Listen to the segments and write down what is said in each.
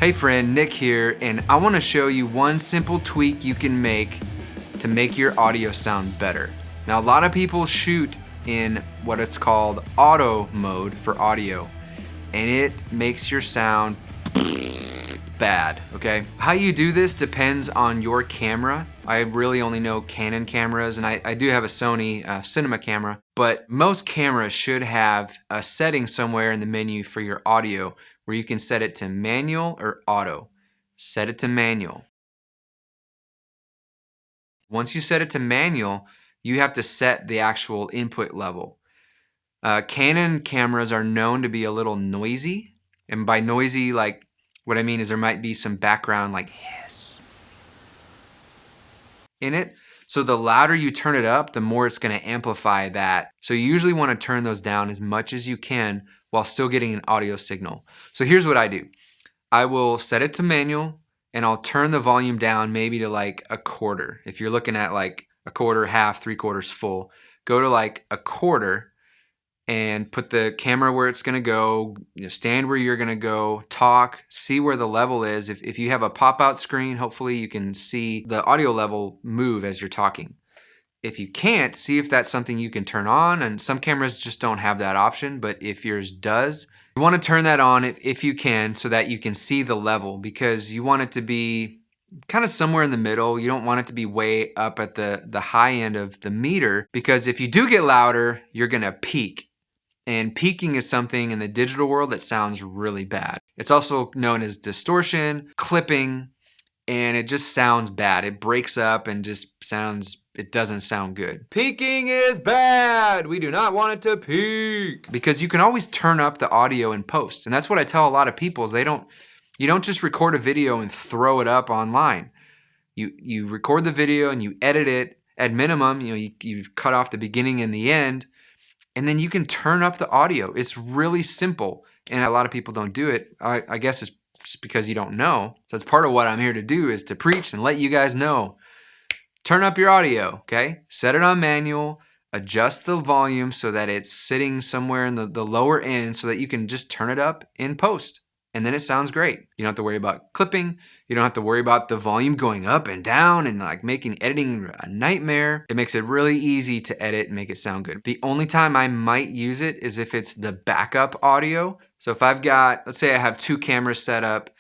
Hey friend, Nick here, and I want to show you one simple tweak you can make to make your audio sound better. Now, a lot of people shoot in what it's called auto mode for audio, and it makes your sound bad, okay? How you do this depends on your camera. I really only know Canon cameras, and I do have a Sony cinema camera, but most cameras should have a setting somewhere in the menu for your audio where you can set it to manual or auto. Set it to manual. Once you set it to manual, you have to set the actual input level. Canon cameras are known to be a little noisy, and by noisy, like what I mean is there might be some background like hiss in it. So the louder you turn it up, the more it's going to amplify that. So you usually want to turn those down as much as you can while still getting an audio signal. So here's what I do. I will set it to manual and I'll turn the volume down maybe to like a quarter. If you're looking at like a quarter, half, 3/4 full, go to like a quarter and put the camera where it's going to go, stand where you're going to go, talk, see where the level is. If you have a pop-out screen, hopefully you can see the audio level move as you're talking. If you can't, see if that's something you can turn on, and some cameras just don't have that option, but if yours does, you want to turn that on if you can so that you can see the level, because you want it to be kind of somewhere in the middle. You don't want it to be way up at the high end of the meter, because if you do get louder, you're going to peak. And peaking is something in the digital world that sounds really bad. It's also known as distortion, clipping, and it just sounds bad. It breaks up and just sounds, it doesn't sound good. Peaking is bad. We do not want it to peak. Because you can always turn up the audio in post. And that's what I tell a lot of people is you don't just record a video and throw it up online. You record the video and you edit it at minimum. You cut off the beginning and the end, and then you can turn up the audio. It's really simple. And a lot of people don't do it. I guess it's just because you don't know. So that's part of what I'm here to do, is to preach and let you guys know. Turn up your audio, okay? Set it on manual, adjust the volume so that it's sitting somewhere in the lower end so that you can just turn it up in post. And then it sounds great. You don't have to worry about clipping. You don't have to worry about the volume going up and down and like making editing a nightmare. It makes it really easy to edit and make it sound good. The only time I might use it is if it's the backup audio. So if I've got, let's say I have 2 cameras set up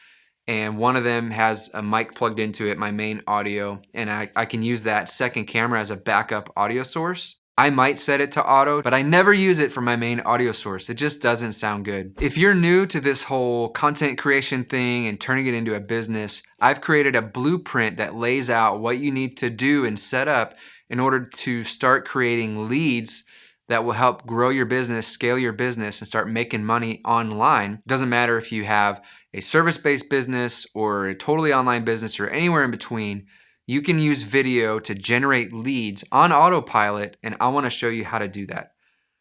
and one of them has a mic plugged into it, my main audio, and I can use that second camera as a backup audio source. I might set it to auto, but I never use it for my main audio source. It just doesn't sound good. If you're new to this whole content creation thing and turning it into a business, I've created a blueprint that lays out what you need to do and set up in order to start creating leads that will help grow your business, scale your business, and start making money online. It doesn't matter if you have a service-based business or a totally online business or anywhere in between. You can use video to generate leads on autopilot, and I want to show you how to do that.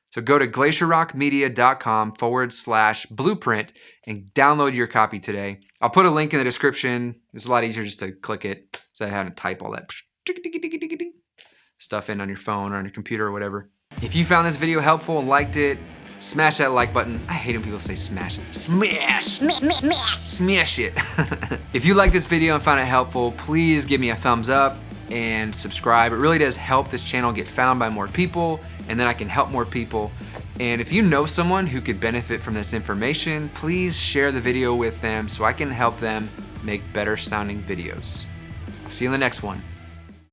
So go to glacierrockmedia.com/blueprint and download your copy today. I'll put a link in the description. It's a lot easier just to click it instead of having to type all that stuff in on your phone or on your computer or whatever. If you found this video helpful and liked it, smash that like button. I hate when people say smash it. Smash it. If you like this video and found it helpful, please give me a thumbs up and subscribe. It really does help this channel get found by more people, and then I can help more people. And if you know someone who could benefit from this information, please share the video with them so I can help them make better sounding videos. I'll see you in the next one.